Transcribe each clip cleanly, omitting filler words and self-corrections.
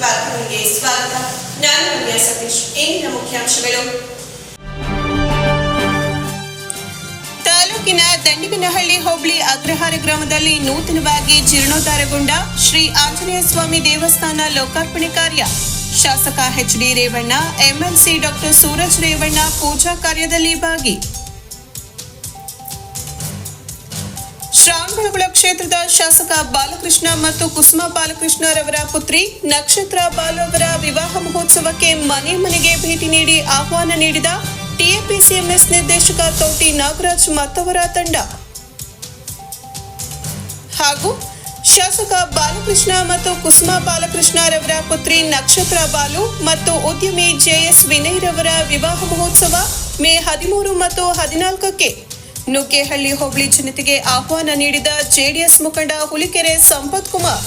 ವಾರ್ತೆಗಳಿಗೆ ಸ್ವಾಗತ. ನಾನು ರಮ್ಯಾ ಸತೀಶ್. ಇಂದಿನ ಮುಖ್ಯಾಂಶಗಳು. ತಾಲೂಕಿನ ದಂಡಿಗನಹಳ್ಳಿ ಹೋಬಳಿ ಅಗ್ರಹಾರ ಗ್ರಾಮದಲ್ಲಿ ನೂತನವಾಗಿ ಜೀರ್ಣೋದ್ಧಾರಗೊಂಡ ಶ್ರೀ ಆಂಜನೇಯ ಸ್ವಾಮಿ ದೇವಸ್ಥಾನ ಲೋಕಾರ್ಪಣೆ ಕಾರ್ಯ. ಶಾಸಕ HD. Revanna, MLC doctor Suraj Revanna ಪೂಜಾ ಕಾರ್ಯದಲ್ಲಿ ಭಾಗಿ. ಶ್ರಾವಣಬೆಳಗೊಳ ಕ್ಷೇತ್ರದ ಶಾಸಕ ಬಾಲಕೃಷ್ಣ ಮತ್ತು ಕುಸುಮಾ ಬಾಲಕೃಷ್ಣರವರ ಪುತ್ರಿ ನಕ್ಷತ್ರ ಬಾಲು ಅವರ ವಿವಾಹ ಮಹೋತ್ಸವಕ್ಕೆ ಮನೆ ಮನೆಗೆ ಭೇಟಿ ನೀಡಿ ಆಹ್ವಾನ ನೀಡಿದ ಟಿಎಪಿಸಿಎಂಎಸ್ ನಿರ್ದೇಶಕ ತೋಟಿ ನಾಗರಾಜ್ ಮತ್ತವರ ತಂಡ. ಹಾಗೂ ಶಾಸಕ ಬಾಲಕೃಷ್ಣ ಮತ್ತು ಕುಸುಮಾ ಬಾಲಕೃಷ್ಣರವರ ಪುತ್ರಿ ನಕ್ಷತ್ರ ಬಾಲು ಮತ್ತು ಉದ್ಯಮಿ ಜೆಎಸ್ ವಿನಯ್ ರವರ ವಿವಾಹ ಮಹೋತ್ಸವ ಮೇ 13 ಮತ್ತು 14ಕ್ಕೆ ನುಗ್ಗೇಹಳ್ಳಿ ಹೋಬಳಿ ಜನತೆಗೆ ಆಹ್ವಾನ ನೀಡಿದ ಜೆಡಿಎಸ್ ಮುಖಂಡ ಹುಲಿಕೆರೆ ಸಂಪತ್ ಕುಮಾರ್.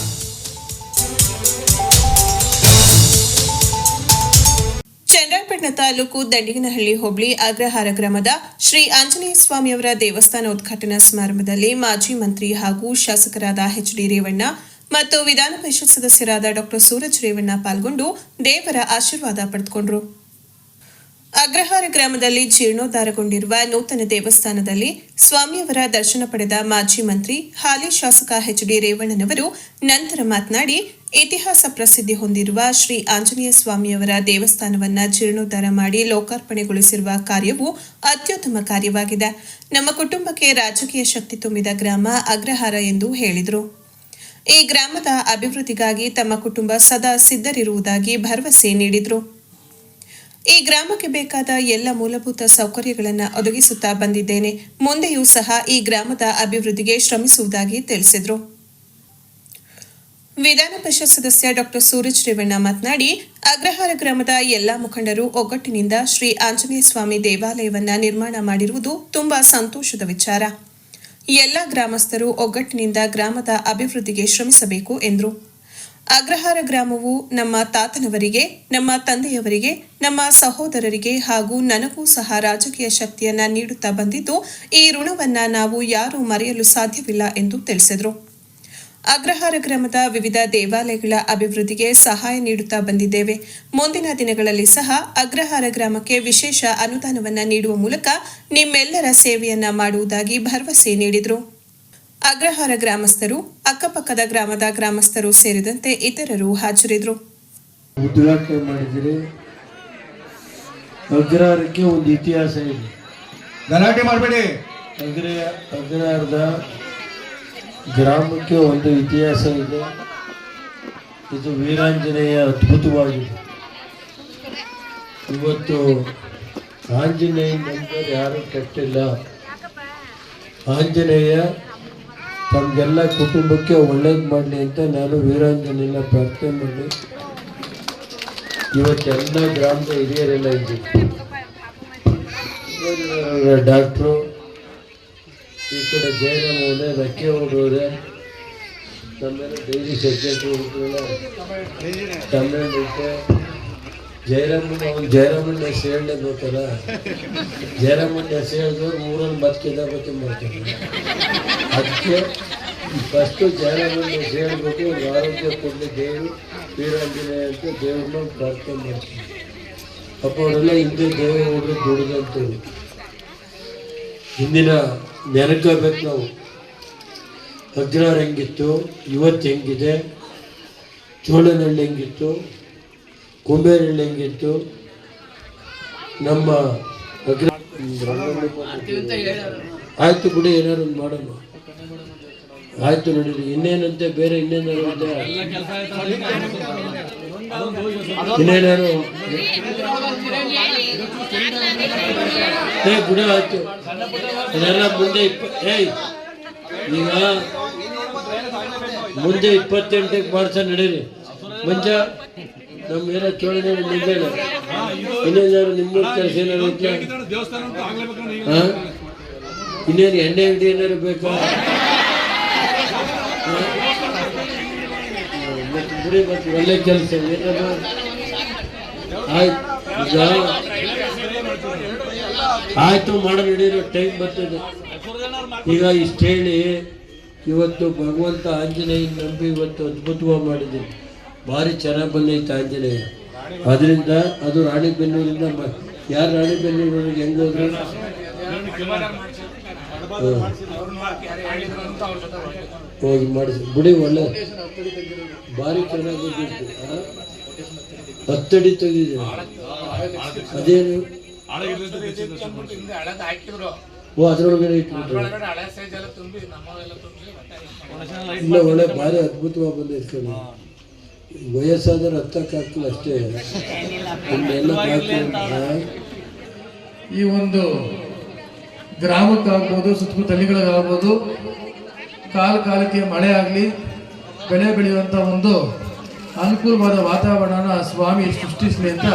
ಚನ್ನರಾಯಪಟ್ಟಣ ತಾಲೂಕು ದಂಡಿಗನಹಳ್ಳಿ ಹೋಬಳಿ ಅಗ್ರಹಾರ ಗ್ರಾಮದ ಶ್ರೀ ಆಂಜನೇಯ ಸ್ವಾಮಿಯವರ ದೇವಸ್ಥಾನ ಉದ್ಘಾಟನಾ ಸಮಾರಂಭದಲ್ಲಿ ಮಾಜಿ ಮಂತ್ರಿ ಹಾಗೂ ಶಾಸಕರಾದ ಎಚ್.ಡಿ. ರೇವಣ್ಣ ಮತ್ತು ವಿಧಾನ ಪರಿಷತ್ ಸದಸ್ಯರಾದ ಡಾಕ್ಟರ್ ಸೂರಜ್ ರೇವಣ್ಣ ಪಾಲ್ಗೊಂಡು ದೇವರ ಆಶೀರ್ವಾದ ಪಡೆದುಕೊಂಡರು. ಅಗ್ರಹಾರ ಗ್ರಾಮದಲ್ಲಿ ಜೀರ್ಣೋದ್ಧಾರಗೊಂಡಿರುವ ನೂತನ ದೇವಸ್ಥಾನದಲ್ಲಿ ಸ್ವಾಮಿಯವರ ದರ್ಶನ ಪಡೆದ ಮಾಜಿ ಮಂತ್ರಿ ಹಾಲಿ ಶಾಸಕ ಎಚ್.ಡಿ. ರೇವಣ್ಣನವರು ನಂತರ ಮಾತನಾಡಿ, ಇತಿಹಾಸ ಪ್ರಸಿದ್ಧಿ ಹೊಂದಿರುವ ಶ್ರೀ ಆಂಜನೇಯ ಸ್ವಾಮಿಯವರ ದೇವಸ್ಥಾನವನ್ನ ಜೀರ್ಣೋದ್ಧಾರ ಮಾಡಿ ಲೋಕಾರ್ಪಣೆಗೊಳಿಸಿರುವ ಕಾರ್ಯವು ಅತ್ಯುತ್ತಮ ಕಾರ್ಯವಾಗಿದೆ. ನಮ್ಮ ಕುಟುಂಬಕ್ಕೆ ರಾಜಕೀಯ ಶಕ್ತಿ ತುಂಬಿದ ಗ್ರಾಮ ಅಗ್ರಹಾರ ಎಂದು ಹೇಳಿದರು. ಈ ಗ್ರಾಮದ ಅಭಿವೃದ್ಧಿಗಾಗಿ ತಮ್ಮ ಕುಟುಂಬ ಸದಾ ಸಿದ್ಧರಿರುವುದಾಗಿ ಭರವಸೆ ನೀಡಿದರು. ಈ ಗ್ರಾಮಕ್ಕೆ ಬೇಕಾದ ಎಲ್ಲ ಮೂಲಭೂತ ಸೌಕರ್ಯಗಳನ್ನು ಒದಗಿಸುತ್ತಾ ಬಂದಿದ್ದೇನೆ. ಮುಂದೆಯೂ ಸಹ ಈ ಗ್ರಾಮದ ಅಭಿವೃದ್ಧಿಗೆ ಶ್ರಮಿಸುವುದಾಗಿ ತಿಳಿಸಿದರು. ವಿಧಾನ ಪರಿಷತ್ ಸದಸ್ಯ ಡಾಕ್ಟರ್ ಸೂರಜ್ ರೇವಣ್ಣ ಮಾತನಾಡಿ, ಅಗ್ರಹಾರ ಗ್ರಾಮದ ಎಲ್ಲಾ ಮುಖಂಡರು ಒಗ್ಗಟ್ಟಿನಿಂದ ಶ್ರೀ ಆಂಜನೇಯ ಸ್ವಾಮಿ ದೇವಾಲಯವನ್ನ ನಿರ್ಮಾಣ ಮಾಡಿರುವುದು ತುಂಬಾ ಸಂತೋಷದ ವಿಚಾರ. ಎಲ್ಲ ಗ್ರಾಮಸ್ಥರು ಒಗ್ಗಟ್ಟಿನಿಂದ ಗ್ರಾಮದ ಅಭಿವೃದ್ಧಿಗೆ ಶ್ರಮಿಸಬೇಕು ಎಂದರು. ಅಗ್ರಹಾರ ಗ್ರಾಮವು ನಮ್ಮ ತಾತನವರಿಗೆ, ನಮ್ಮ ತಂದೆಯವರಿಗೆ, ನಮ್ಮ ಸಹೋದರರಿಗೆ ಹಾಗೂ ನನಗೂ ಸಹ ರಾಜಕೀಯ ಶಕ್ತಿಯನ್ನ ನೀಡುತ್ತಾ ಬಂದಿದ್ದು, ಈ ಋಣವನ್ನ ನಾವು ಯಾರೂ ಮರೆಯಲು ಸಾಧ್ಯವಿಲ್ಲ ಎಂದು ತಿಳಿಸಿದರು. ಅಗ್ರಹಾರ ಗ್ರಾಮದ ವಿವಿಧ ದೇವಾಲಯಗಳ ಅಭಿವೃದ್ಧಿಗೆ ಸಹಾಯ ನೀಡುತ್ತಾ ಬಂದಿದ್ದೇವೆ. ಮುಂದಿನ ದಿನಗಳಲ್ಲಿ ಸಹ ಅಗ್ರಹಾರ ಗ್ರಾಮಕ್ಕೆ ವಿಶೇಷ ಅನುದಾನವನ್ನ ನೀಡುವ ಮೂಲಕ ನಿಮ್ಮೆಲ್ಲರ ಸೇವೆಯನ್ನ ಮಾಡುವುದಾಗಿ ಭರವಸೆ ನೀಡಿದರು. ಅಗ್ರಹಾರ ಗ್ರಾಮಸ್ಥರು, ಅಕ್ಕಪಕ್ಕದ ಗ್ರಾಮದ ಗ್ರಾಮಸ್ಥರು ಸೇರಿದಂತೆ ಇತರರು ಹಾಜರಿದ್ದರು. ಉದ್ಘಾಟನೆ ಮಾಡಿದರೆ ಅಗ್ರಹಾರಕ್ಕೆ ಒಂದು ಇತಿಹಾಸ ಇದೆ. ಗಲಾಟೆ ಮಾಡಬೇಡಿ. ಅಗ್ರಹಾರದ ಗ್ರಾಮಕ್ಕೆ ಒಂದು ಇತಿಹಾಸ ಇದೆ. ಇದು ವೀರಾಂಜನೇಯ ಅದ್ಭುತವಾಗಿದೆ. ಇವತ್ತು ಆಂಜನೇಯ ನಂಬರ್ ಯಾರು ಕಟ್ಟಿಲ್ಲ. ಆಂಜನೇಯ ತಮಗೆಲ್ಲ ಕುಟುಂಬಕ್ಕೆ ಒಳ್ಳೇದು ಮಾಡಲಿ ಅಂತ ನಾನು ವೀರಾಂಜನೇಯ ಪ್ರಾರ್ಥನೆ ಮಾಡಿ ಇವತ್ತೆಲ್ಲ ಗ್ರಾಮದ ಹಿರಿಯರೆಲ್ಲ ಇದ್ದೀವಿ. ಡಾಕ್ಟ್ರು ಈ ಕಡೆ ಜಯರಾಮ್ ಹೋದೆ, ರಕ್ಕೆ ಹೋಗೋದೆ, ನಮ್ಮೆಲ್ಲ ಡೈರಿ ಸೆಕ್ರೆಟರಿ ತಮಿಳ್ನೈತೆ. ಜಯರಾಮಣ್ಣ ಹೆಸರು ಹೇಳಲೇಬೇಕಲ್ಲ. ಜಯರಾಮಣ್ಣ ಹೆಸರು ಹೇಳಿದವ್ರು ಊರಲ್ಲಿ ಬದುಕಿದ ಬಗ್ಗೆ ಮಾಡ್ತಾರೆ. ಅದಕ್ಕೆ ಫಸ್ಟು ಜಯರಾಮಣ್ಣ ಹೆಸರು ಹೇಳ್ಬೇಕು. ಒಂದು ಆರೋಗ್ಯ ಕೊಡಲಿ ದೇವರು, ವೀರಾಂಜನೇಯ ಅಂತ ದೇವ್ರನ್ನ ಪ್ರಾರ್ಥನೆ ಮಾಡ್ತೀವಿ. ಪಾಪ ಅವರೆಲ್ಲ ಹಿಂದೆ ದೇವ ಹೋದ್ರೆ ದುಡಿದಂತೇಳಿ ಹಿಂದಿನ ನೆನಕಬೇಕು ನಾವು. ಅಗ್ರಹಾರ ಹೆಂಗಿತ್ತು, ಇವತ್ತು ಹೆಂಗಿದೆ, ಚೋಳನಹಳ್ಳಿ ಹೆಂಗಿತ್ತು, ಕುಂಬೇರಹಳ್ಳಿ ಹೆಂಗಿತ್ತು, ನಮ್ಮ ಆಯ್ತು ಬಿಡಿ, ಏನಾರು ಮಾಡೋಣ. ಆಯ್ತು ನಡೀರಿ. ಇನ್ನೇನಂತೆ ಬೇರೆ ಇನ್ನೇನಾರು ಇನ್ನೇನಾರು ಬಿಡ ಆಯ್ತು. ಅದೆಲ್ಲ ಮುಂದೆ ಈಗ ಮುಂದೆ 28ಕ್ಕೆ ಮಾಡ್ಸ ನಡೀರಿ. ಮುಂಚ ನಮ್ಮ ಏನೋ ಚೋಳನಹಳ್ಳಿ ಮುಂದೆನ ಇನ್ನೇನಾರು ನಿಮ್ಮೂರು ಕೆಲಸ ಏನಾರು ಐತೆ. ಇನ್ನೇನು ಎಣ್ಣೆ ಅಂಗಡಿ ಏನಾರು ಬೇಕಾ? ಬಿಡಿ, ಮತ್ತೆ ಒಳ್ಳೆ ಕೆಲಸ ಏನಾದ್ರು ಆಯ್ತು. ಈಗ ಆಯ್ತು ಮಾಡೋ ನಡೀರೋ ಟೈಮ್ ಬರ್ತದೆ. ಈಗ ಇಷ್ಟು ಹೇಳಿ ಇವತ್ತು ಭಗವಂತ ಆಂಜನೇಯ ನಂಬಿ ಇವತ್ತು ಅದ್ಭುತವಾಗಿ ಮಾಡಿದ್ದೀನಿ. ಭಾರಿ ಚೆನ್ನಾಗಿ ಬಂದೈತೆ ಆಂಜನೇಯ. ಅದರಿಂದ ಅದು ರಾಣಿಬೆನ್ನೂರಿಂದ ಯಾರು ರಾಣಿಬೆನ್ನೂರಿಗೆ ಹೆಂಗೆ ಹೋದ್ರು ಹೋಗಿ ಮಾಡಿಸಿ ಬಿಡಿ. ಒಳ್ಳೆ ಭಾರಿ ಚೆನ್ನಾಗಿ ಬಂದಿತ್ತು. 10 ಅಡಿ ತೆಗೆದಿದೆ. ಅದೇನು ಅದ್ರೊಳಗಡೆ ಇಟ್ಬಿಟ್ರು. ಇಲ್ಲ, ಒಳ್ಳೆ ಭಾರಿ ಅದ್ಭುತವಾಗಿ ಬಂದೈತೆ. ವಯಸ್ಸಾದ್ರೆ ಹತ್ತಕ್ಕಾಗ್ತಿಲ್ಲ ಅಷ್ಟೇ. ಈ ಒಂದು ಗ್ರಾಮಕ್ಕಾಗ್ಬೋದು, ಸುತ್ತಮುತ್ತ ಹಳ್ಳಿಗಳಿಗಾಗ್ಬೋದು, ಕಾಲಕ್ಕೆ ಮಳೆ ಆಗಲಿ, ಬೆಳೆ ಬೆಳೆಯುವಂಥ ಒಂದು ಅನುಕೂಲವಾದ ವಾತಾವರಣನ ಸ್ವಾಮಿ ಸೃಷ್ಟಿಸಲಿ ಅಂತ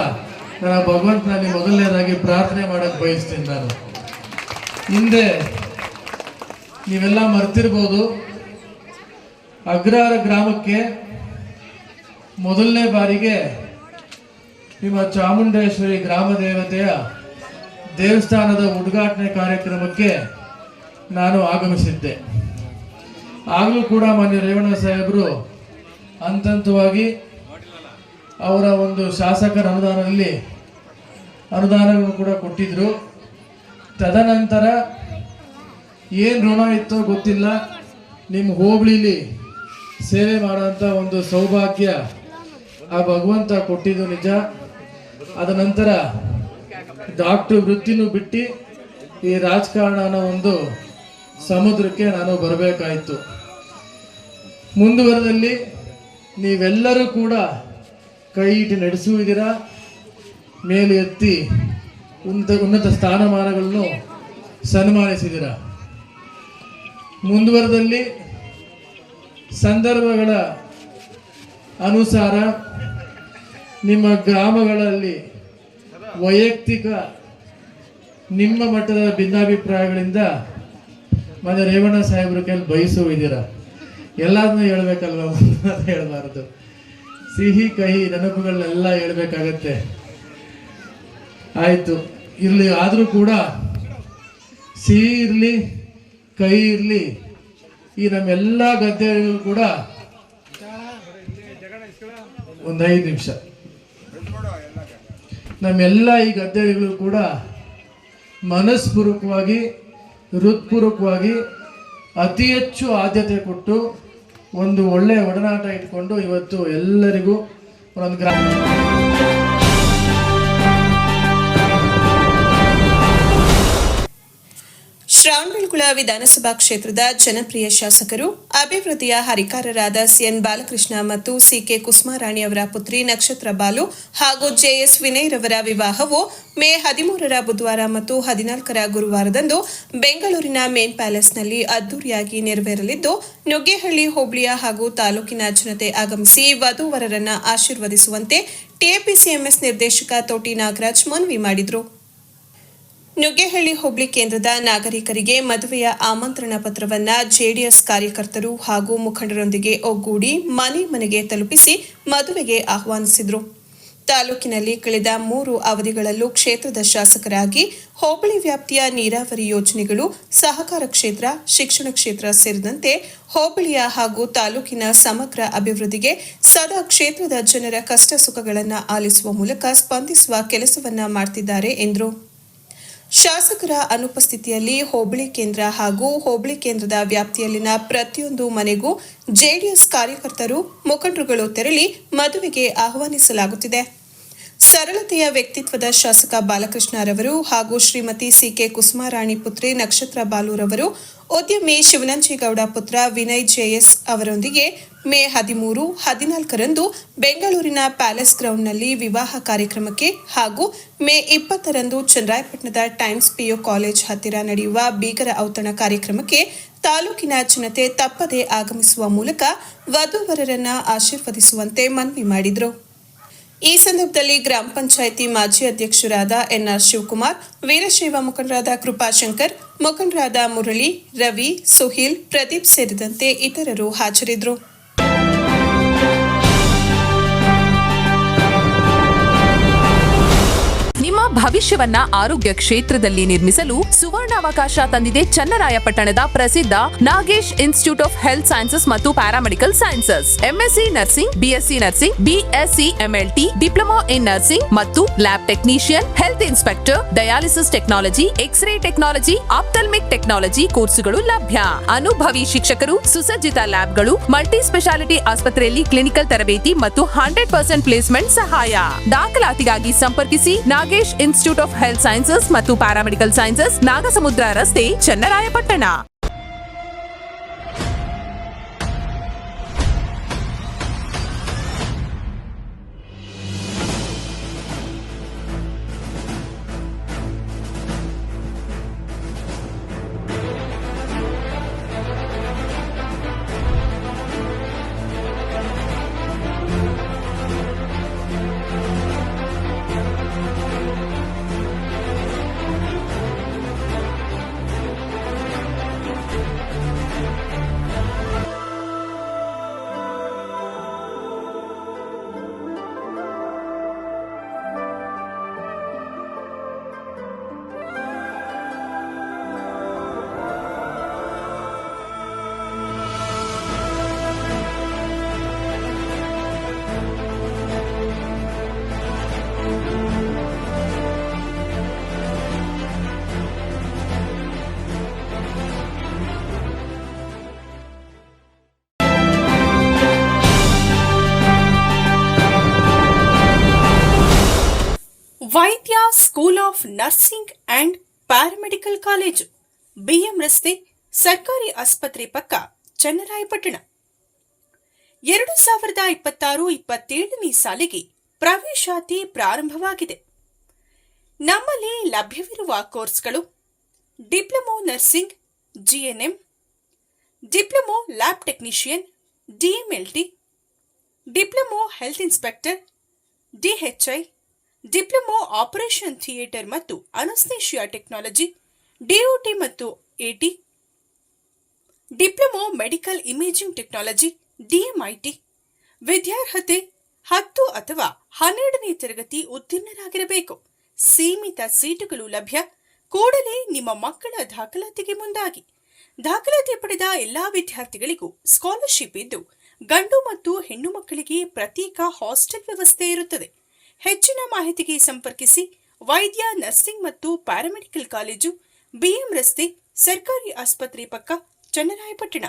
ನಾನು ಭಗವಂತನಲ್ಲಿ ಮೊದಲನೇದಾಗಿ ಪ್ರಾರ್ಥನೆ ಮಾಡೋಕ್ಕೆ ಬಯಸ್ತೀನಿ. ನಾನು ಹಿಂದೆ ನೀವೆಲ್ಲ ಮರ್ತಿರ್ಬೋದು, ಅಗ್ರಹಾರ ಗ್ರಾಮಕ್ಕೆ ಮೊದಲನೇ ಬಾರಿಗೆ ನಿಮ್ಮ ಚಾಮುಂಡೇಶ್ವರಿ ಗ್ರಾಮ ದೇವತೆಯ ದೇವಸ್ಥಾನದ ಉದ್ಘಾಟನೆ ಕಾರ್ಯಕ್ರಮಕ್ಕೆ ನಾನು ಆಗಮಿಸಿದ್ದೆ. ಆಗಲೂ ಕೂಡ ಮಾನ್ಯ ರೇವಣ್ಣ ಸಾಹೇಬರು ಹಂತವಾಗಿ ಅವರ ಒಂದು ಶಾಸಕರ ಅನುದಾನವನ್ನು ಕೂಡ ಕೊಟ್ಟಿದ್ರು. ತದನಂತರ ಏನು ಋಣ ಇತ್ತೋ ಗೊತ್ತಿಲ್ಲ, ನಿಮ್ಮ ಹೋಬಳಿಲಿ ಸೇವೆ ಮಾಡೋಂಥ ಒಂದು ಸೌಭಾಗ್ಯ ಆ ಭಗವಂತ ಕೊಟ್ಟಿದ್ದು ನಿಜ. ಅದ ನಂತರ ಡಾಕ್ಟರ್ ವೃತ್ತಿನೂ ಬಿಟ್ಟು ಈ ರಾಜಕಾರಣ ಅನ್ನೋ ಒಂದು ಸಮುದ್ರಕ್ಕೆ ನಾನು ಬರಬೇಕಾಯಿತು. ಮುಂದುವರೆದಲ್ಲಿ ನೀವೆಲ್ಲರೂ ಕೂಡ ಕೈ ಇಟ್ಟು ನಡೆಸುವುದಿರಾ, ಮೇಲೆ ಎತ್ತಿ ಉನ್ನತ ಸ್ಥಾನಮಾನಗಳನ್ನು ಸನ್ಮಾನಿಸಿದಿರ. ಮುಂದುವರೆದಲ್ಲಿ ಸಂದರ್ಭಗಳ ಅನುಸಾರ ನಿಮ್ಮ ಗ್ರಾಮಗಳಲ್ಲಿ ವೈಯಕ್ತಿಕ ನಿಮ್ಮ ಮಟ್ಟದ ಭಿನ್ನಾಭಿಪ್ರಾಯಗಳಿಂದ ಮನೆ ರೇವಣ್ಣ ಸಾಹೇಬ್ರ ಕೈಲಿ ಬಯಸುವುದಿರ. ಎಲ್ಲದನ್ನೂ ಹೇಳ್ಬೇಕಲ್ವ, ಹೇಳಬಾರದು. ಸಿಹಿ ಕಹಿ ನೆನಪುಗಳನ್ನೆಲ್ಲ ಹೇಳ್ಬೇಕಾಗತ್ತೆ. ಆಯಿತು, ಇರಲಿ. ಆದರೂ ಕೂಡ ಸಿಹಿ ಇರಲಿ, ಕಹಿ ಇರಲಿ, ಈ ನಮ್ಮೆಲ್ಲ ಗದ್ದೆಗಳು ಕೂಡ ಒಂದು 5 ನಿಮಿಷ, ನಮ್ಮೆಲ್ಲ ಈ ಗದ್ದೆಗಳು ಕೂಡ ಮನಸ್ಪೂರ್ವಕವಾಗಿ, ಹೃತ್ಪೂರ್ವಕವಾಗಿ, ಅತಿ ಹೆಚ್ಚು ಆದ್ಯತೆ ಕೊಟ್ಟು ಒಂದು ಒಳ್ಳೆಯ ಒಡನಾಟ ಇಟ್ಕೊಂಡು ಇವತ್ತು ಎಲ್ಲರಿಗೂ ಒಂದೊಂದು ಶ್ರವಣಬೆಳಗೊಳ ವಿಧಾನಸಭಾ ಕ್ಷೇತ್ರದ ಜನಪ್ರಿಯ ಶಾಸಕರು, ಅಭಿವೃದ್ಧಿಯ ಹರಿಕಾರರಾದ ಸಿಎನ್ ಬಾಲಕೃಷ್ಣ ಮತ್ತು ಸಿಕೆ ಕುಸುಮಾರಾಣಿ ಅವರ ಪುತ್ರಿ ನಕ್ಷತ್ರ ಬಾಲು ಹಾಗೂ ಜೆಎಸ್ ವಿನಯ್ ರವರ ವಿವಾಹವು ಮೇ 13ರ ಬುಧವಾರ ಮತ್ತು 14ರ ಗುರುವಾರದಂದು ಬೆಂಗಳೂರಿನ ಮೇನ್ ಪ್ಯಾಲೇಸ್ನಲ್ಲಿ ಅದ್ದೂರಿಯಾಗಿ ನೆರವೇರಲಿದ್ದು, ನುಗ್ಗೇಹಳ್ಳಿ ಹೋಬಳಿಯ ಹಾಗೂ ತಾಲೂಕಿನ ಜನತೆ ಆಗಮಿಸಿ ವಧುವರರನ್ನ ಆಶೀರ್ವದಿಸುವಂತೆ ಟಿಎಪಿಸಿಎಂಎಸ್ ನಿರ್ದೇಶಕ ತೋಟಿ ನಾಗರಾಜ್ ಮನವಿ ಮಾಡಿದರು. ನುಗ್ಗೇಹಳ್ಳಿ ಹೋಬಳಿ ಕೇಂದ್ರದ ನಾಗರಿಕರಿಗೆ ಮದುವೆಯ ಆಮಂತ್ರಣ ಪತ್ರವನ್ನು ಜೆಡಿಎಸ್ ಕಾರ್ಯಕರ್ತರು ಹಾಗೂ ಮುಖಂಡರೊಂದಿಗೆ ಒಗ್ಗೂಡಿ ಮನೆ ಮನೆಗೆ ತಲುಪಿಸಿ ಮದುವೆಗೆ ಆಹ್ವಾನಿಸಿದರು. ತಾಲೂಕಿನಲ್ಲಿ ಕಳೆದ 3 ಅವಧಿಗಳಲ್ಲೂ ಕ್ಷೇತ್ರದ ಶಾಸಕರಾಗಿ ಹೋಬಳಿ ವ್ಯಾಪ್ತಿಯ ನೀರಾವರಿ ಯೋಜನೆಗಳು, ಸಹಕಾರ ಕ್ಷೇತ್ರ, ಶಿಕ್ಷಣ ಕ್ಷೇತ್ರ ಸೇರಿದಂತೆ ಹೋಬಳಿಯ ಹಾಗೂ ತಾಲೂಕಿನ ಸಮಗ್ರ ಅಭಿವೃದ್ಧಿಗೆ ಸದಾ ಕ್ಷೇತ್ರದ ಜನರ ಕಷ್ಟ ಸುಖಗಳನ್ನು ಆಲಿಸುವ ಮೂಲಕ ಸ್ಪಂದಿಸುವ ಕೆಲಸವನ್ನ ಮಾಡುತ್ತಿದ್ದಾರೆ ಎಂದರು. ಶಾಸಕರ ಅನುಪಸ್ಥಿತಿಯಲ್ಲಿ ಹೋಬಳಿ ಕೇಂದ್ರ ಹಾಗೂ ಹೋಬಳಿ ಕೇಂದ್ರದ ವ್ಯಾಪ್ತಿಯಲ್ಲಿನ ಪ್ರತಿಯೊಂದು ಮನೆಗೂ ಜೆಡಿಎಸ್ ಕಾರ್ಯಕರ್ತರು, ಮುಖಂಡರುಗಳು ತೆರಳಿ ಮದುವೆಗೆ ಆಹ್ವಾನಿಸಲಾಗುತ್ತಿದೆ. ಸರಳತೆಯ ವ್ಯಕ್ತಿತ್ವದ ಶಾಸಕ ಬಾಲಕೃಷ್ಣರವರು ಹಾಗೂ ಶ್ರೀಮತಿ ಸಿಕೆ ಕುಸುಮಾರಾಣಿ ಪುತ್ರಿ ನಕ್ಷತ್ರ ಬಾಲುರವರು ಉದ್ಯಮಿ ಶಿವನಂಜೇಗೌಡ ಪುತ್ರ ವಿನಯ್ ಜೆಎಸ್ ಅವರೊಂದಿಗೆ ಮೇ 13, 14ರಂದು ಬೆಂಗಳೂರಿನ ಪ್ಯಾಲೇಸ್ ಗ್ರೌಂಡ್ನಲ್ಲಿ ವಿವಾಹ ಕಾರ್ಯಕ್ರಮಕ್ಕೆ ಹಾಗೂ ಮೇ 20ರಂದು ಚನ್ನರಾಯಪಟ್ಟಣದ ಟೈಮ್ಸ್ ಪಿಯು ಕಾಲೇಜ್ ಹತ್ತಿರ ನಡೆಯುವ ಬೀಗರ ಔತಣ ಕಾರ್ಯಕ್ರಮಕ್ಕೆ ತಾಲೂಕಿನ ಜನತೆ ತಪ್ಪದೇ ಆಗಮಿಸುವ ಮೂಲಕ ವಧುವರರನ್ನ ಆಶೀರ್ವದಿಸುವಂತೆ ಮನವಿ ಮಾಡಿದರು. ಈ ಸಂದರ್ಭದಲ್ಲಿ ಗ್ರಾಮ ಪಂಚಾಯಿತಿ ಮಾಜಿ ಅಧ್ಯಕ್ಷರಾದ ಎನ್ಆರ್ ಶಿವಕುಮಾರ್, ವೀರಶೈವ ಮುಖಂಡರಾದ ಕೃಪಾಶಂಕರ್, ಮುಖಂಡರಾದ ಮುರಳಿ, ರವಿ, ಸುಹಿಲ್, ಪ್ರದೀಪ್ ಸೇರಿದಂತೆ ಇತರರು ಹಾಜರಿದ್ದರು. ನಿಮ್ಮ ಭವಿಷ್ಯವನ್ನ ಆರೋಗ್ಯ ಕ್ಷೇತ್ರದಲ್ಲಿ ನಿರ್ಮಿಸಲು ಸುವರ್ಣಾವಕಾಶ ತಂದಿದೆ ಚನ್ನರಾಯಪಟ್ಟಣದ ಪ್ರಸಿದ್ಧ Nagesh institute of health sciences ಮತ್ತು paramedical sciences. MSc nursing, BSc nursing, BSc MLT, diploma in nursing ಮತ್ತು lab technician, health inspector, dialysis technology, x-ray technology, ophthalmic technology ಕೋರ್ಸುಗಳು ಲಭ್ಯ. ಅನುಭವಿ ಶಿಕ್ಷಕರು, ಸುಸಜ್ಜಿತ ಲ್ಯಾಬ್ಗಳು, ಮಲ್ಟಿ ಸ್ಪೆಷಾಲಿಟಿ ಆಸ್ಪತ್ರೆಯಲ್ಲಿ ಕ್ಲಿನಿಕಲ್ ತರಬೇತಿ ಮತ್ತು 100% ಪ್ಲೇಸ್ಮೆಂಟ್ ಸಹಾಯ. ದಾಖಲಾತಿಗಾಗಿ ಸಂಪರ್ಕಿಸಿ Nagesh institute of health sciences ಮತ್ತು ಪ್ಯಾರಾಮೆಡಿಕಲ್ ಸೈನ್ಸಸ್, ನಾಗಸಮುದ್ರ ರಸ್ತೆ, Channarayapatna. Vaidya school of nursing and paramedical college, BM ರಸ್ತೆ, ಸರ್ಕಾರಿ ಆಸ್ಪತ್ರೆ ಪಕ್ಕ, ಚನ್ನರಾಯಪಟ್ಟಣ. 2026-27ನೇ ಸಾಲಿಗೆ ಪ್ರವೇಶಾತಿ ಪ್ರಾರಂಭವಾಗಿದೆ. ನಮ್ಮಲ್ಲಿ ಲಭ್ಯವಿರುವ ಕೋರ್ಸ್ಗಳು: diploma nursing, GNM, diploma lab technician, DMLT, diploma health inspector, DHI, diploma operation theatre ಮತ್ತು ಅನಸ್ತೇಷಿಯಾ ಟೆಕ್ನಾಲಜಿ, ಡಿಒಟಿ ಮತ್ತು AT, diploma medical imaging technology, DMIT. ವಿದ್ಯಾರ್ಹತೆ 10 ಅಥವಾ 12ನೇ ತರಗತಿ ಉತ್ತೀರ್ಣರಾಗಿರಬೇಕು. ಸೀಮಿತ ಸೀಟುಗಳು ಲಭ್ಯ. ಕೂಡಲೇ ನಿಮ್ಮ ಮಕ್ಕಳ ದಾಖಲಾತಿಗೆ ಮುಂದಾಗಿ. ದಾಖಲಾತಿ ಪಡೆದ ಎಲ್ಲಾ ವಿದ್ಯಾರ್ಥಿಗಳಿಗೂ ಸ್ಕಾಲರ್ಶಿಪ್ ಇದ್ದು, ಗಂಡು ಮತ್ತು ಹೆಣ್ಣು ಮಕ್ಕಳಿಗೆ ಪ್ರತ್ಯೇಕ ಹಾಸ್ಟೆಲ್ ವ್ಯವಸ್ಥೆ ಇರುತ್ತದೆ. ಹೆಚ್ಚಿನ ಮಾಹಿತಿಗೆ ಸಂಪರ್ಕಿಸಿ ವೈದ್ಯ ನರ್ಸಿಂಗ್ ಮತ್ತು ಪ್ಯಾರಾಮೆಡಿಕಲ್ ಕಾಲೇಜು, ಬಿಎಂ ರಸ್ತೆ, ಸರ್ಕಾರಿ ಆಸ್ಪತ್ರೆ ಪಕ್ಕ, ಚನ್ನರಾಯಪಟ್ಟಣ.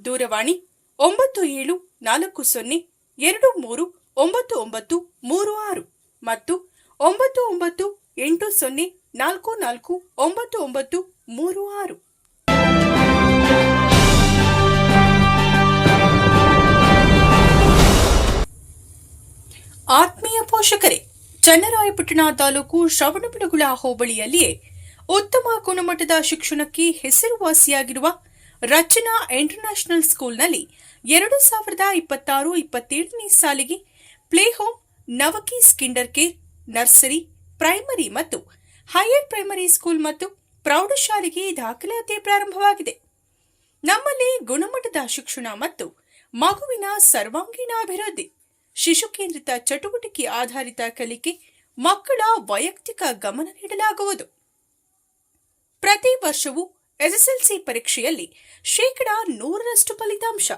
ದೂರವಾಣಿ 9740239936 ಮತ್ತು 998044999936. ಆತ್ಮೀಯ ಪೋಷಕರೇ, ಚನ್ನರಾಯಪಟ್ಟಣ ತಾಲೂಕು ಶ್ರವಣಬೆಳಗೊಳ ಹೋಬಳಿಯಲ್ಲಿಯೇ ಉತ್ತಮ ಗುಣಮಟ್ಟದ ಶಿಕ್ಷಣಕ್ಕೆ ಹೆಸರುವಾಸಿಯಾಗಿರುವ ರಚನಾ ಇಂಟರ್ನ್ಯಾಷನಲ್ ಸ್ಕೂಲ್ನಲ್ಲಿ 2026-27ನೇ ಸಾಲಿಗೆ play home, Navkis kinder care, nursery, primary ಮತ್ತು ಹೈಯರ್ ಪ್ರೈಮರಿ ಸ್ಕೂಲ್ ಮತ್ತು ಪ್ರೌಢಶಾಲೆಗೆ ದಾಖಲಾತಿ ಪ್ರಾರಂಭವಾಗಿದೆ. ನಮ್ಮಲ್ಲಿ ಗುಣಮಟ್ಟದ ಶಿಕ್ಷಣ ಮತ್ತು ಮಗುವಿನ ಸರ್ವಾಂಗೀಣ ಅಭಿವೃದ್ಧಿ, ಶಿಶು ಕೇಂದ್ರಿತ ಚಟುವಟಿಕೆ ಆಧಾರಿತ ಕಲಿಕೆ, ಮಕ್ಕಳ ವೈಯಕ್ತಿಕ ಗಮನ ನೀಡಲಾಗುವುದು. ಪ್ರತಿ ವರ್ಷವೂ ಎಸ್ಎಸ್ಎಲ್ಸಿ ಪರೀಕ್ಷೆಯಲ್ಲಿ 100% ಫಲಿತಾಂಶ.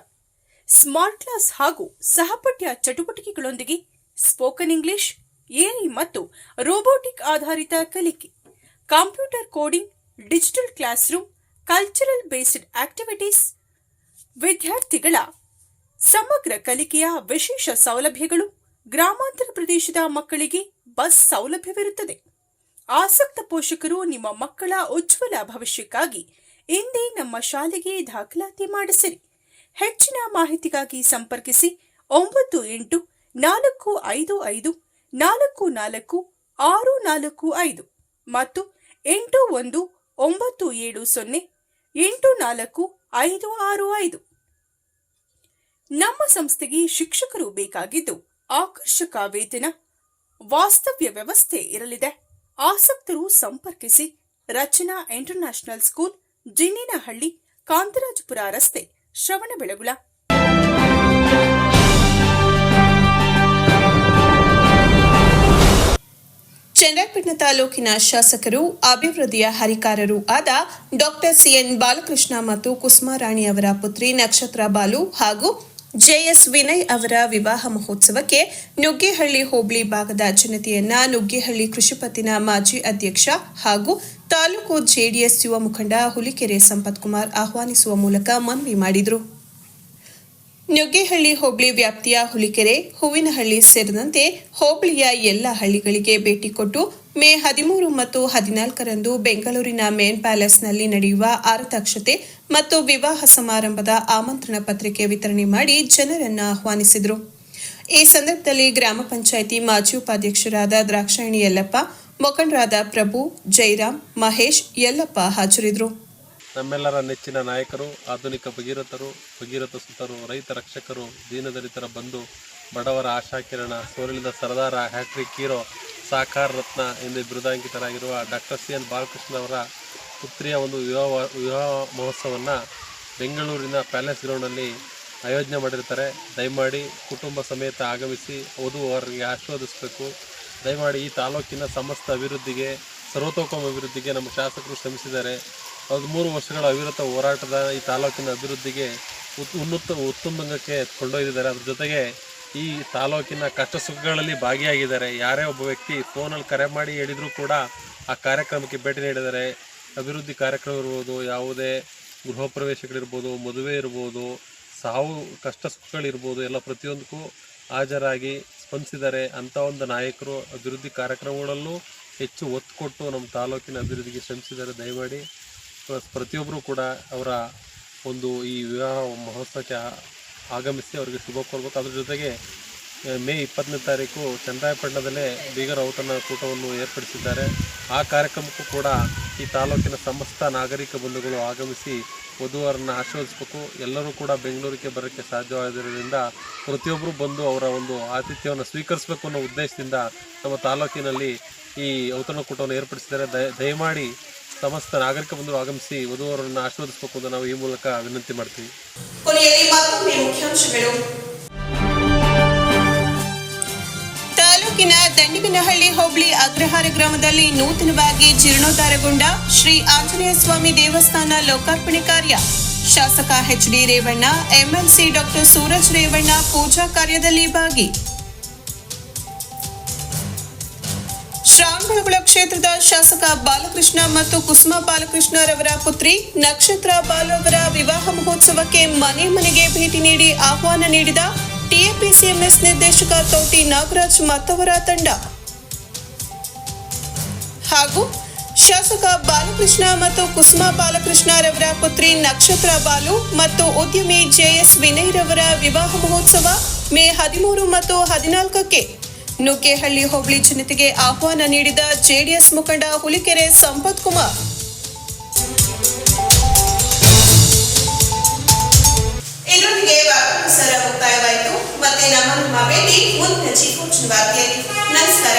ಸ್ಮಾರ್ಟ್ ಕ್ಲಾಸ್ ಹಾಗೂ ಸಹಪಠ್ಯ ಚಟುವಟಿಕೆಗಳೊಂದಿಗೆ ಸ್ಪೋಕನ್ ಇಂಗ್ಲಿಷ್, ಎಐ ಮತ್ತು ರೋಬೋಟಿಕ್ ಆಧಾರಿತ ಕಲಿಕೆ, computer coding, digital class room, cultural based activities, ವಿದ್ಯಾರ್ಥಿಗಳ ಸಮಗ್ರ ಕಲಿಕೆಯ ವಿಶೇಷ ಸೌಲಭ್ಯಗಳು. ಗ್ರಾಮಾಂತರ ಪ್ರದೇಶದ ಮಕ್ಕಳಿಗೆ ಬಸ್ ಸೌಲಭ್ಯವಿರುತ್ತದೆ. ಆಸಕ್ತ ಪೋಷಕರು ನಿಮ್ಮ ಮಕ್ಕಳ ಉಜ್ವಲ ಭವಿಷ್ಯಕ್ಕಾಗಿ ಇಂದೇ ನಮ್ಮ ಶಾಲೆಗೆ ದಾಖಲಾತಿ ಮಾಡಿಸಿರಿ. ಹೆಚ್ಚಿನ ಮಾಹಿತಿಗಾಗಿ ಸಂಪರ್ಕಿಸಿ 9845544645 ಮತ್ತು 8197084565. ನಮ್ಮ ಸಂಸ್ಥೆಗೆ ಶಿಕ್ಷಕರು ಬೇಕಾಗಿದ್ದು ಆಕರ್ಷಕ ವೇತನ, ವಾಸ್ತವ್ಯ ವ್ಯವಸ್ಥೆ ಇರಲಿದೆ. ಆಸಕ್ತರು ಸಂಪರ್ಕಿಸಿ. ರಚನಾ ಇಂಟರ್ನ್ಯಾಷನಲ್ ಸ್ಕೂಲ್, ಜಿನ್ನೇನಹಳ್ಳಿ, ಕಾಂತರಾಜಪುರ ರಸ್ತೆ, ಶ್ರವಣಬೆಳಗೊಳ. ಚನ್ನರಾಯಪಟ್ಟಣ ಚನ್ನರಾಯಪಟ್ಟಣ ತಾಲೂಕಿನ ಶಾಸಕರು ಅಭಿವೃದ್ಧಿಯ ಹರಿಕಾರರೂ ಆದ ಡಾಕ್ಟರ್ ಸಿಎನ್ ಬಾಲಕೃಷ್ಣ ಮತ್ತು ಕುಸುಮಾರಾಣಿ ಅವರ ಪುತ್ರಿ ನಕ್ಷತ್ರ ಬಾಲು ಹಾಗೂ ಜೆಎಸ್ ವಿನಯ್ ಅವರ ವಿವಾಹ ಮಹೋತ್ಸವಕ್ಕೆ ನುಗ್ಗೇಹಳ್ಳಿ ಹೋಬಳಿ ಭಾಗದ ಜನತೆಯನ್ನ ನುಗ್ಗೇಹಳ್ಳಿ ಕೃಷಿಪತ್ತಿನ ಮಾಜಿ ಅಧ್ಯಕ್ಷ ಹಾಗೂ ತಾಲೂಕು ಜೆಡಿಎಸ್ ಯುವ ಮುಖಂಡ ಹುಲಿಕೆರೆ ಸಂಪತ್ ಕುಮಾರ್ ಆಹ್ವಾನಿಸುವ ಮೂಲಕ ಮನವಿ ಮಾಡಿದರು. ನುಗ್ಗೇಹಳ್ಳಿ ಹೋಬಳಿ ವ್ಯಾಪ್ತಿಯ ಹುಲಿಕೆರೆ, ಹೂವಿನಹಳ್ಳಿ ಸೇರಿದಂತೆ ಹೋಬಳಿಯ ಎಲ್ಲ ಹಳ್ಳಿಗಳಿಗೆ ಭೇಟಿ ಕೊಟ್ಟು ಮೇ 13 ಮತ್ತು 14ರಂದು ಬೆಂಗಳೂರಿನ ಮೇನ್ ಪ್ಯಾಲೇಸ್ನಲ್ಲಿ ನಡೆಯುವ ಆರತಕ್ಷತೆ ಮತ್ತು ವಿವಾಹ ಸಮಾರಂಭದ ಆಮಂತ್ರಣ ಪತ್ರಿಕೆ ವಿತರಣೆ ಮಾಡಿ ಜನರನ್ನು ಆಹ್ವಾನಿಸಿದರು. ಈ ಸಂದರ್ಭದಲ್ಲಿ ಗ್ರಾಮ ಪಂಚಾಯಿತಿ ಮಾಜಿ ಉಪಾಧ್ಯಕ್ಷರಾದ ದ್ರಾಕ್ಷಾಯಣಿ ಯಲ್ಲಪ್ಪ, ಮುಖಂಡರಾದ ಪ್ರಭು, ಜೈರಾಮ್, ಮಹೇಶ್, ಯಲ್ಲಪ್ಪ ಹಾಜರಿದ್ದರು. ನಮ್ಮೆಲ್ಲರ ನೆಚ್ಚಿನ ನಾಯಕರು, ಆಧುನಿಕ ಭಗೀರಥ ಸುತರು, ರೈತ ರಕ್ಷಕರು, ದೀನದಲಿತರ ಬಂಧು, ಬಡವರ ಆಶಾಕಿರಣ, ಸೋಲಿದ ಸರದಾರ, ಹ್ಯಾಟ್ರಿಕ್ ಹೀರೋ, ಸಾಕಾರ ರತ್ನ ಎಂದು ಬಿರುದಾಂಕಿತರಾಗಿರುವ ಡಾಕ್ಟರ್ ಸಿಎನ್ ಬಾಲಕೃಷ್ಣ ಅವರ ಪುತ್ರಿಯ ಒಂದು ವಿವಾಹ ಮಹೋತ್ಸವವನ್ನು ಬೆಂಗಳೂರಿನ ಪ್ಯಾಲೇಸ್ ಗ್ರೌಂಡಲ್ಲಿ ಆಯೋಜನೆ ಮಾಡಿರ್ತಾರೆ. ದಯಮಾಡಿ ಕುಟುಂಬ ಸಮೇತ ಆಗಮಿಸಿ ವಧುವರರಿಗೆ ಆಶೀರ್ವದಿಸಬೇಕು. ದಯಮಾಡಿ ಈ ತಾಲೂಕಿನ ಸಮಸ್ತ ಅಭಿವೃದ್ಧಿಗೆ, ಸರ್ವತೋಮುಖ ಅಭಿವೃದ್ಧಿಗೆ ನಮ್ಮ ಶಾಸಕರು ಶ್ರಮಿಸಿದ್ದಾರೆ. 13 ವರ್ಷಗಳ ಅವಿರತ ಹೋರಾಟದ ಈ ತಾಲೂಕಿನ ಅಭಿವೃದ್ಧಿಗೆ ಉತ್ತುಂಗಕ್ಕೆ ಕೊಂಡೊಯ್ದಿದ್ದಾರೆ. ಅದ್ರ ಜೊತೆಗೆ ಈ ತಾಲೂಕಿನ ಕಷ್ಟ ಸುಖಗಳಲ್ಲಿ ಭಾಗಿಯಾಗಿದ್ದಾರೆ. ಯಾರೇ ಒಬ್ಬ ವ್ಯಕ್ತಿ ಫೋನಲ್ಲಿ ಕರೆ ಮಾಡಿ ಹೇಳಿದರೂ ಕೂಡ ಆ ಕಾರ್ಯಕ್ರಮಕ್ಕೆ ಭೇಟಿ ನೀಡಿದ್ದಾರೆ. ಅಭಿವೃದ್ಧಿ ಕಾರ್ಯಕ್ರಮ ಇರ್ಬೋದು, ಯಾವುದೇ ಗೃಹ ಪ್ರವೇಶಗಳಿರ್ಬೋದು, ಮದುವೆ ಇರ್ಬೋದು, ಸಾವು ಕಷ್ಟ ಸುಖಗಳಿರ್ಬೋದು, ಎಲ್ಲ ಪ್ರತಿಯೊಂದಕ್ಕೂ ಹಾಜರಾಗಿ ಸ್ಪಂದಿಸಿದ್ದಾರೆ. ಅಂಥ ಒಂದು ನಾಯಕರು ಅಭಿವೃದ್ಧಿ ಕಾರ್ಯಕ್ರಮಗಳಲ್ಲೂ ಹೆಚ್ಚು ಒತ್ತು ಕೊಟ್ಟು ನಮ್ಮ ತಾಲೂಕಿನ ಅಭಿವೃದ್ಧಿಗೆ ಶ್ರಮಿಸಿದ್ದಾರೆ. ದಯಮಾಡಿ ಪ್ರತಿಯೊಬ್ಬರೂ ಕೂಡ ಅವರ ಒಂದು ಈ ವಿವಾಹ ಮಹೋತ್ಸವಕ್ಕೆ ಆಗಮಿಸಿ ಅವರಿಗೆ ಶುಭ ಕೋರಬೇಕು. ಅದ್ರ ಜೊತೆಗೆ ಮೇ 20ನೇ ತಾರೀಕು ಚನ್ನರಾಯಪಟ್ಟಣದಲ್ಲೇ ಬೀಗರ ಔತಣ ಕೂಟವನ್ನು ಏರ್ಪಡಿಸಿದ್ದಾರೆ. ಆ ಕಾರ್ಯಕ್ರಮಕ್ಕೂ ಕೂಡ ಈ ತಾಲೂಕಿನ ಸಮಸ್ತ ನಾಗರಿಕ ಬಂಧುಗಳು ಆಗಮಿಸಿ ವಧುವರನ್ನು ಆಶೀರ್ವದಿಸಬೇಕು. ಎಲ್ಲರೂ ಕೂಡ ಬೆಂಗಳೂರಿಗೆ ಬರೋಕ್ಕೆ ಸಾಧ್ಯವಾಗಿರೋದ್ರಿಂದ ಪ್ರತಿಯೊಬ್ಬರು ಬಂದು ಅವರ ಒಂದು ಆತಿಥ್ಯವನ್ನು ಸ್ವೀಕರಿಸಬೇಕು ಅನ್ನೋ ಉದ್ದೇಶದಿಂದ ನಮ್ಮ ತಾಲೂಕಿನಲ್ಲಿ ಈ ಔತಣ ಕೂಟವನ್ನು ಏರ್ಪಡಿಸಿದ್ದಾರೆ. ದಯಮಾಡಿ ಸಮಸ್ತ ನಾಗರಿಕ ಬಂಧುಗಳು ಆಗಮಿಸಿ ವಧುವರನ್ನು ಆಶೀರ್ವದಿಸಬೇಕು ಅಂತ ನಾವು ಈ ಮೂಲಕ ವಿನಂತಿ ಮಾಡ್ತೀವಿ. ತಾಲೂಕಿನ ದಂಡಿಗನಹಳ್ಳಿ ಹೋಬಳಿ ಅಗ್ರಹಾರ ಗ್ರಾಮದಲ್ಲಿ ನೂತನವಾಗಿ ಜೀರ್ಣೋದ್ಧಾರಗೊಂಡ ಶ್ರೀ ಆಂಜನೇಯ ಸ್ವಾಮಿ ದೇವಸ್ಥಾನ ಲೋಕಾರ್ಪಣೆ ಕಾರ್ಯ. ಶಾಸಕ HD. Revanna, MLC doctor Suraj Revanna ಪೂಜಾ ಕಾರ್ಯದಲ್ಲಿ ಭಾಗಿ. ಶ್ರಾವಣಬೆಳಗೊಳ ಕ್ಷೇತ್ರದ ಶಾಸಕ ಬಾಲಕೃಷ್ಣ ಮತ್ತು ಕುಸುಮಾ ಬಾಲಕೃಷ್ಣರವರ ಪುತ್ರಿ ನಕ್ಷತ್ರ ಬಾಲು ಅವರ ವಿವಾಹ ಮಹೋತ್ಸವಕ್ಕೆ ಮನೆ ಮನೆಗೆ ಭೇಟಿ ನೀಡಿ ಆಹ್ವಾನ ನೀಡಿದ ಟಿಎಪಿಸಿಎಂಎಸ್ ನಿರ್ದೇಶಕ ತೋಟಿ ನಾಗರಾಜ್ ಮತ್ತವರ ತಂಡ ಹಾಗೂ ಶಾಸಕ ಬಾಲಕೃಷ್ಣ ಮತ್ತು ಕುಸುಮಾ ಬಾಲಕೃಷ್ಣರವರ ಪುತ್ರಿ ನಕ್ಷತ್ರ ಬಾಲು ಮತ್ತು ಉದ್ಯಮಿ ಜೆಎಸ್ ವಿನಯ್ ರವರ ವಿವಾಹ ಮಹೋತ್ಸವ ಮೇ 13 ಮತ್ತು 14ಕ್ಕೆ ನುಗ್ಗೇಹಳ್ಳಿ ಹೋಬಳಿ ಜನತೆಗೆ ಆಹ್ವಾನ ನೀಡಿದ ಜೆಡಿಎಸ್ ಮುಖಂಡ ಹುಲಿಕೆರೆ ಸಂಪತ್ ಕುಮಾರ್. ಇದರೊಂದಿಗೆ ವಾರ್ತಾಪ್ರಸಾರ ಮುಕ್ತಾಯವಾಯಿತು. ಮತ್ತೆ ನಮ್ಮ ಭೇಟಿ ಮುಂದಿನ ಚಿಕ್ಕ ವಾರ್ತೆಯಲ್ಲಿ. ನಮಸ್ಕಾರ.